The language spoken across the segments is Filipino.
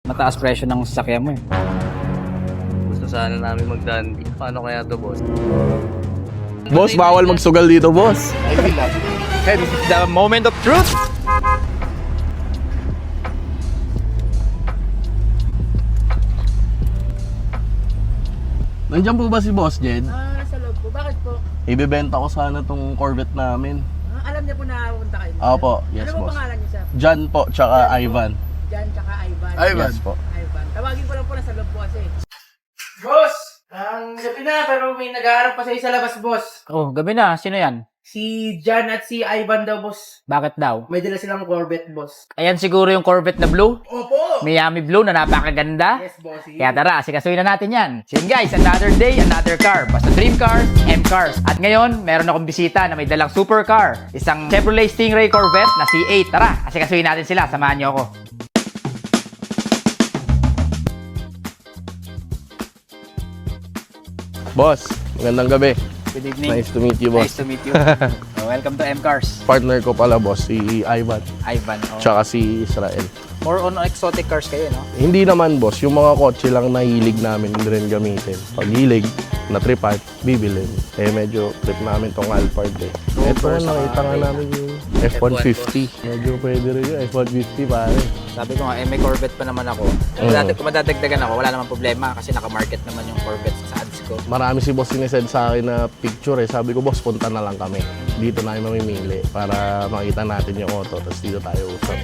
Mataas presyo ng sasakyan mo eh. Gusto sana namin magdaan. Paano kaya to, boss? Boss, bawal magsugal dito, boss. Okay, this is the moment of truth. Nandiyan po ba si Boss Jed? Nasa loob po. Bakit po? Ibebenta ko sana tong Corvette namin. Alam niya po na pupunta kayo. Opo, yes, ano po boss. pangalan niyo, sir? Jan po, tsaka Ivan. Jan tsaka Ivan. Yes po. Ivan. Tawagin ko lang po nasa loob po kasi. Boss! Ang gabi na pero may nag-aarap pa sa isa labas, boss. Oh, gabi na. Sino yan? Si Jan at si Ivan daw, boss. Bakit daw? May dala silang Corvette, boss. Ayan siguro yung Corvette na blue. Opo! Miami blue na napakaganda. Yes, boss. Kaya tara, asikasuhin na natin yan. So yun guys, another day, another car. Basta dream cars, M cars. At ngayon, meron akong bisita na may dalang supercar. Isang Chevrolet Stingray Corvette na C8. Tara, asikasuhin natin sila. Samahan niyo ako. Boss, magandang gabi. Good evening. Nice to meet you, boss. Nice to meet you. Welcome to M Cars. Partner ko pala, boss, si Ivan. Ivan. Oh. Tsaka si Israel. More on exotic cars kayo, no? Hindi naman, boss. Yung mga kotse lang na hilig namin rin gamitin. Pag hilig, na-tripan, bibilin. Eh, medyo trip namin tong Alphard eh. Ito, nakita nga namin yung F-150. Medyo pwede rin yung F-150, pare. Sabi ko nga, may Corvette pa naman ako. Kung madadagdagan ako, wala namang problema kasi naka-market naman yung Corvette sa ads ko. Marami si boss sinesend sa akin na picture eh. Sabi ko, boss, punta na lang kami. Dito na yung mamimili para makita natin yung auto. Tapos dito tayo usap.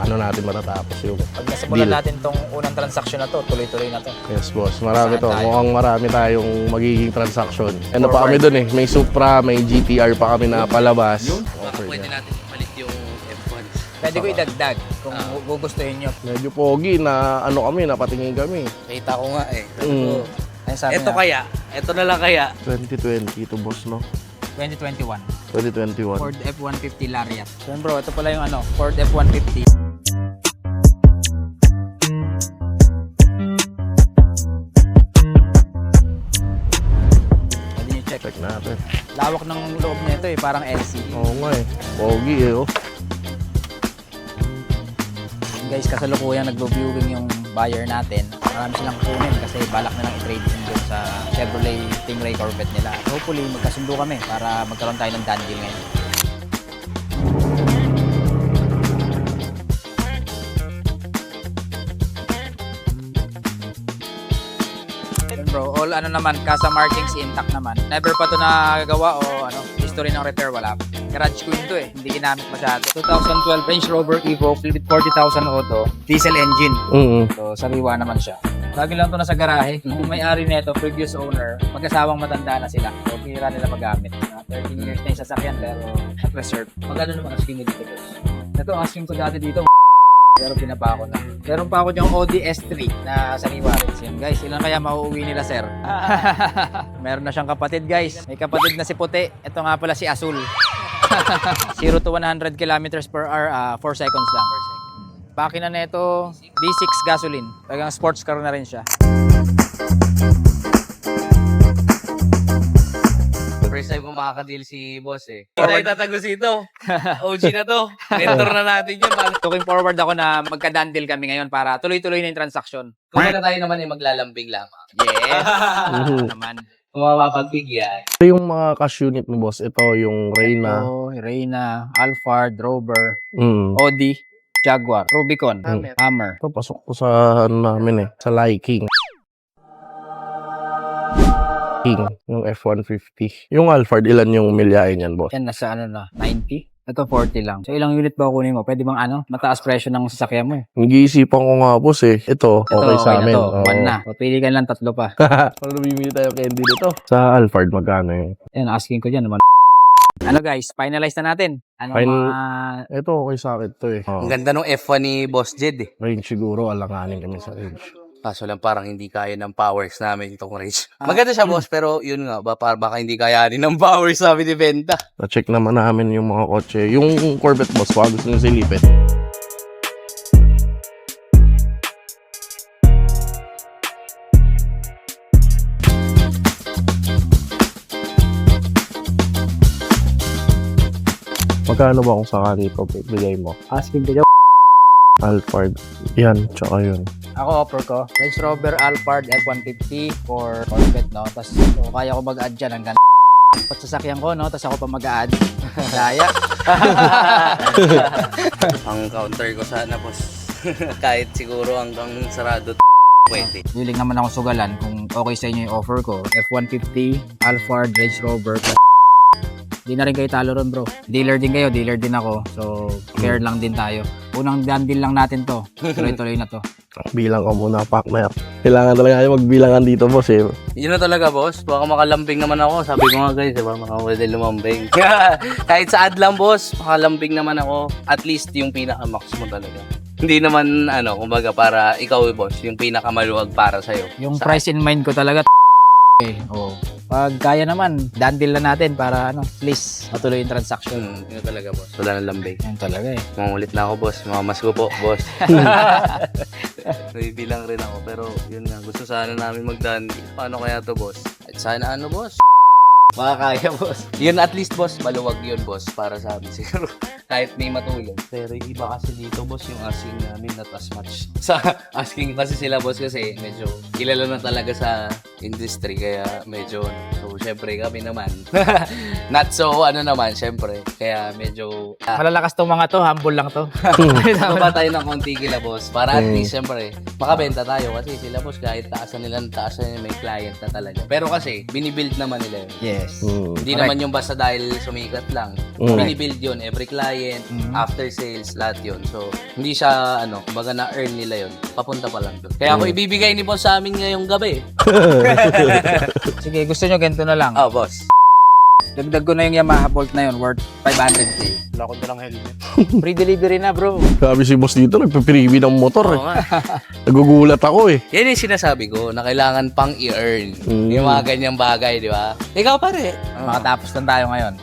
Ano natin matatapos yung Pag nasimulan deal. natin tong unang transaction na to, tuloy-tuloy na to. Yes, boss. Marami Saan to. tayo? Mukhang marami tayong magiging transaction. Ano pa kami dun eh. May Supra, may GTR pa kami na palabas. Baka pwede natin palit yung F1. Pwede ko idagdag kung gugustuhin nyo. Medyo pogi na ano kami, napatingin kami. Kita ko nga eh. Mm. Ay, sabi Ito nga, kaya? Ito na lang kaya? 2020 ito, boss, no? 2021. 2021. Ford F-150 Lariat. So yun bro, ito pala yung ano, Ford F-150. Pwede nyo check. Check natin. Lawak ng loob nito eh, parang LCD. Oo nga eh. Pogi eh, oh. Guys, kasalukuyan nagbo-viewing yung buyer natin. Marami silang kunin kasi balak nilang i-trade in doon sa Chevrolet Stingray Corvette nila. Hopefully, magkasundo kami para magkaroon tayo ng done deal ngayon. Yun bro, all ano naman, casa markings intact naman. Never pa to nagawa o ano, history ng repair wala. Garage ko yun to eh, hindi ginamit masyado. 2012 Range Rover Evoque with 40,000 auto, diesel engine. So, sariwa naman siya. Lagi lang to nasa garahe. Yung may-ari nito, previous owner, mag-asawang matanda na sila. So, bihira nila magamit. 13 years na yung sasakyan pero not reserved. Magkano naman asking mo dito, boss? Ito, asking ko dati dito. Pero pinapa ko na. Meron pa ako diyang Audi S3 na sariwa rin. So, yun, guys, ilan kaya mauuwi nila, sir? Meron na siyang kapatid, guys. May kapatid na si Puti. Ito nga pala si Azul. 0 to 100 kilometers per hour, 4 seconds lang. Pakina na ito, V6 gasoline. Talagang sports car na rin siya. First time ko makakadeal si boss eh. Hindi tayo tatagos ito. OG na to. Mentor na natin yun. Looking forward ako na magka-done deal kami ngayon para tuloy-tuloy na yung transaction. Kung na tayo naman ay maglalambing lamang. Yes! naman. Kung mapapagbigyan. Ito yung mga cash unit mo, boss. Ito yung Reyna. Reyna, Alphard, Rover, Mm. Audi, Jaguar, Rubicon, Hammer. Ito, pasok ko sa ano namin eh. Sa Liking. Yung F-150. Yung Alphard, ilan yung milyain yan, boss? Yan, nasa ano na, 90? Ito 40 lang. So ilang unit ba kunin mo? Pwede bang ano? Mataas presyo ng sasakyan mo eh. Nag-iisipan ko nga, boss eh. Ito, okay sa amin. Na to. One na. Pili ka lang tatlo pa. Para namimili tayo candy dito. Sa Alphard, magkano yun? Yan, asking ko dyan naman. Ano guys, finalize na natin. Ano Ito, okay sa akin to eh. Ang ganda ng F1 ni Boss Jed eh. Range siguro, alanganin kami sa range. Kaso lang parang hindi kaya ng powers namin itong range. Maganda siya boss pero yun nga, baka hindi kayanin ng powers namin ibenta. Na-check naman namin yung mga kotse. Yung Corvette, boss, wag gusto nyo silipin. Magkano ba kung sakali ito bigay mo? asking ko dyan. Alphard. Yan, tsaka yun. Ako offer ko, Range Rover Alphard F-150 for Corvette, no? Tapos kaya ko mag-add dyan hanggang sasakyan ko, no? Tapos ako pa mag-add. Daya. Ang counter ko sana, boss. Kahit siguro hanggang sarado, pwede. Willing naman ako sugalan kung okay sa inyo yung offer ko. F-150, Alphard, Range Rover, di na rin kayo talo ron, bro. Dealer din kayo, dealer din ako. So, fair lang din tayo. Unang deal lang natin to. Tuloy-tuloy na to. Bilang ka muna, partner. Kailangan talaga kayo magbilangan dito, boss eh. Yun na talaga, boss. Baka makalambing naman ako. Sabi ko nga, guys, diba? Makapwede lumambing. Kahit sa ad lang, boss, makalambing naman ako. At least yung pinaka-max mo talaga. Hindi naman, kumbaga, para ikaw, boss, yung pinakamaluwag para sa'yo. Yung Sa price in mind ko talaga, oh. Pag kaya naman, dandil na natin para please matuloy yung transaction. Yun na talaga, boss. Wala na lambing. Yan talaga eh. Mangulit na ako, boss. Mamamas ko po, boss. Nabibilang rin ako. Pero, yun nga. Gusto sana namin magdandi. Paano kaya to, boss? At sana boss? Baka kaya, boss. Yun, at least, boss. Maluwag yun, boss. Para sa amin, siguro. Kahit may matulog. Pero yung iba kasi dito, boss, yung asking namin not as much. Sa asking kasi sila, boss, kasi medyo kilala na talaga sa industry. Kaya medyo, so, syempre, kami naman. Not so, naman, syempre. Kaya medyo, Malalakas tong mga to, humble lang to. baba tayo ng konti kila, boss. Para at least, syempre, makabenta tayo. Kasi sila, boss, kahit taasan nila, may client na talaga. Pero kasi, binibuild naman nila yun. Yes. Hindi naman yung basta dahil sumikat lang. Binibuild yun, every client, after sales, lahat yun. So, hindi siya, kumbaga na-earn nila yun. Papunta pa lang doon. Kaya ako ibibigay ni boss sa amin ngayong gabi. Sige, gusto nyo ganito na lang. Oh, boss. Dagdag ko na yung Yamaha Bolt na yun, worth 500k. Wala ko dalang helmet. Free delivery na, bro. Sabi si boss dito, nagpipiribi ng motor eh. Oo nga. Nagugulat ako eh. Yan yung sinasabi ko na kailangan pang i-earn. Yung mga ganyang bagay, di ba? Ikaw pare. Makatapos lang tayo ngayon.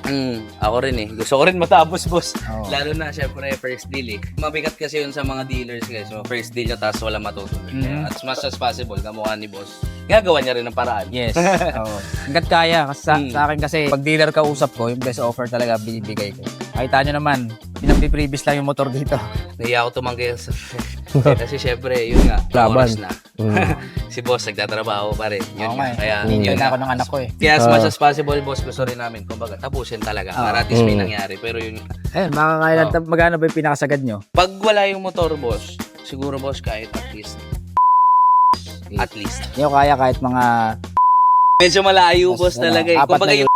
Ako rin eh. Gusto ko rin matapos, boss. Oo. Lalo na, syempre, first deal eh. Mabigat kasi yun sa mga dealers guys. So, first deal nyo, tapos wala matutuloy. Kaya as much as possible, kamukha ni boss. Gagawa niya rin ng paraan. Yes. Oo. Hanggat kaya. Kasi sa akin kasi, pag dealer ka usap ko, yung best offer talaga binibigay ko. Kahit nyo naman, pinagpiprevious lang yung motor dito. Nahiya ako tumanggi sa... kasi syempre, yun nga, Laban. oras na. Si boss, nagtatrabaho pa rin. Yun Oo nga. nga eh. Kaya, Enjoy yun na nga. ako ng anak ko eh. Kaya as much as possible, boss, gusto rin namin, kumbaga, tapusin talaga. Para at least may nangyari. Pero yun, Ayun, makakailan, magkano ba yung pinakasagad nyo? pag wala yung motor, boss, siguro, boss, kahit at least. At least. Hindi ko kaya kahit mga... Medyo malayo, boss, Mas, talaga eh. apat Kumbaga na yung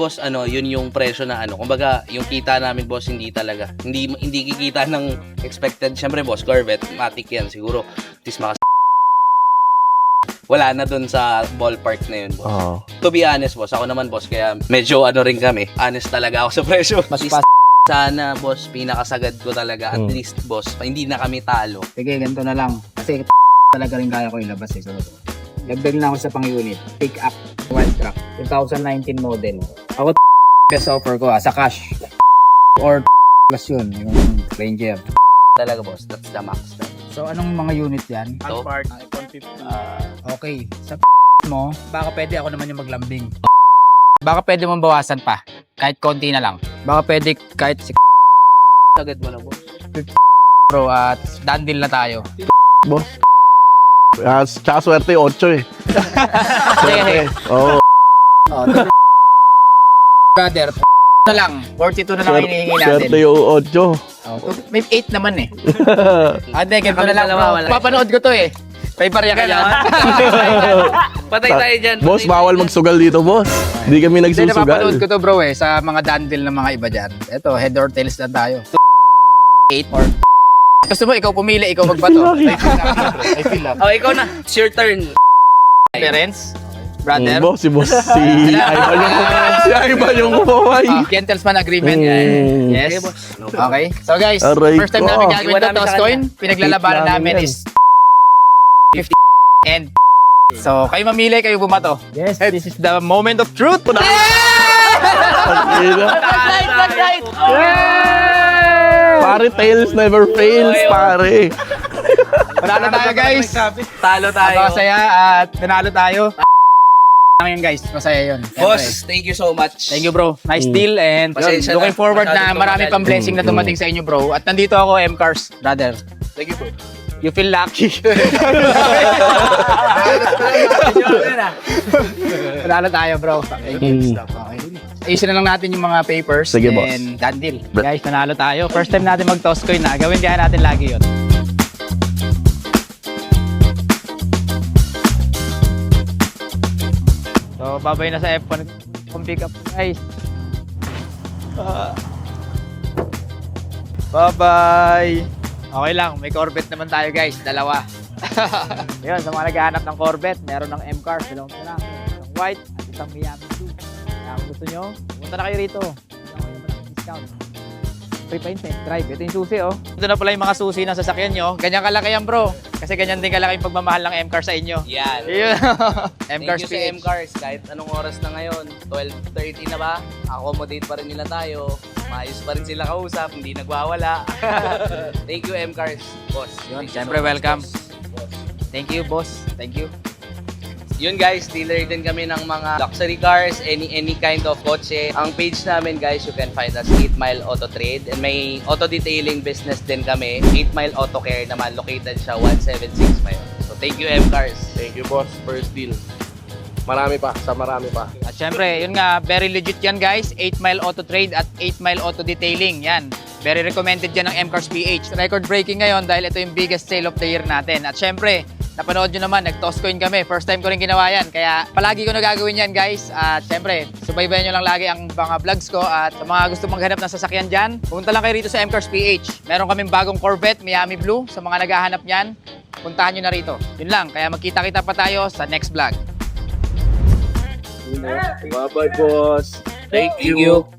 boss, yun yung presyo na kumbaga, yung kita namin, boss, hindi talaga. Hindi kikita ng expected. Siyempre, boss, Corvette, matic yan. Siguro, at least wala na dun sa ballpark na yun, boss. Oo. To be honest, boss, ako naman, boss, kaya medyo rin kami. Honest talaga ako sa presyo. Mas At least, sana, boss, pinakasagad ko talaga. At least, boss, hindi na kami talo. Sige, ganito na lang. Kasi talaga rin kaya ko ilabas eh. So, dagdag na ako sa pang-unit. Pick up wild truck. 2019 model. Ako best offer ko sa cash. Or plus yun, yung Ranger. Talaga, boss, that's the max. So, anong mga unit yan? Ito? Alphard, F-150. Okay. Sa mo, baka pwede ako naman yung maglambing. Baka pwede mong bawasan pa. Kahit konti na lang. Baka pwede kahit Sagad mo na, boss. bro at dandil na tayo. Boss. Tsaka swerte 8 eh. Sige. Oo. Oh, brother, na lang. 42 na lang ang hinihingi Swerte natin. yung 8. Oh, may 8 naman eh. Hindi, ganito na lang dalawa, bro. wala. Papanood ko to eh. May barya ka yan. Patay tayo dyan. Boss, patay bawal tayo magsugal dito, boss. Hindi kami Hindi, napapanood ko nagsusugal. to bro eh. Sa mga dandil ng mga iba dyan. Ito, head or tails lang tayo. 8 or... Gusto mo, ikaw pumili, ikaw magbato. I feel up. dyan. Oh, ikaw na. It's your turn. Parents, brother, Boss, si Ivan yung kumaway. gentleman agreement. Mm. Yes. Okay, boss. Okay. So guys, Aray first time ko. namin gagawin Iwan to, namin toss sa coin. Pinaglalabanan Eight namin namin is 50 and so kayo mamili, kayo bumato. Yes, this is the moment of truth. Pare, tails never fails, pare. Panalo tayo guys. Talo tayo. Masaya at nanalo tayo. Ngayon guys, masaya yun. Boss, thank you so much. Thank you bro. Nice deal and Pasensya looking na. forward na Masyado marami tumagal. pang blessing na dumating sa inyo bro. At nandito ako, M-Cars, brother. Thank you, bro. You feel lucky. Panalo tayo, bro. Okay. Ayusin na lang natin yung mga papers. Sige, boss. And done deal. Guys, panalo tayo. First time natin mag-toss coin na. Gawin kaya natin lagi yun. So, babay na sa F1 kung pick up, guys. Bye-bye! Okay lang, may Corvette naman tayo, guys. Dalawa. Yun, sa mga naghahanap ng Corvette, meron ng M-Cars. Dalawang sila. Isang white at isang Miami Blue. Kaya kung gusto nyo, pumunta na kayo rito. Kaya kayo ng discount. Free pa yung test drive. Ito yung susi, oh. Ito na pala yung mga susi ng sasakyan nyo. Ganyan kalaki yan, bro. Kasi ganyan din kalaki yung pagmamahal ng M-Cars sa inyo. Yan. Yun. Thank M-Cars you sa M-Cars. Kahit anong oras na ngayon, 12:30 na ba? Accommodate pa rin nila tayo. Maayos pa rin sila kausap, hindi nagwawala. Thank you M-Cars, boss. Yun, Thank you syempre so much, welcome. boss. Thank you, boss. Thank you. Yun guys, dealer din kami ng mga luxury cars, any kind of kotse. Ang page namin guys, you can find us 8 Mile Auto Trade. And may auto detailing business din kami. 8 Mile Auto Care naman, located siya 176 Mile. So thank you M-Cars. Thank you, boss. First deal. Marami pa. At syempre, yun nga, very legit yan guys. 8 Mile Auto Trade at 8 Mile Auto Detailing. Yan. Very recommended yan ng M-Cars PH. Record breaking ngayon dahil ito yung biggest sale of the year natin. At syempre, napanood nyo naman, nag-toss coin kami. First time ko rin ginawa yan. Kaya palagi ko nagagawin yan guys. At syempre, subaybayan nyo lang lagi ang mga vlogs ko. At sa mga gusto maghanap ng sasakyan dyan, pumunta lang kayo rito sa M-Cars PH. Meron kaming bagong Corvette, Miami Blue. Sa mga naghahanap nyan, puntahan nyo na rito. Yun lang, kaya magkita-kita pa tayo sa next vlog. Bye-bye, boss. Thank you.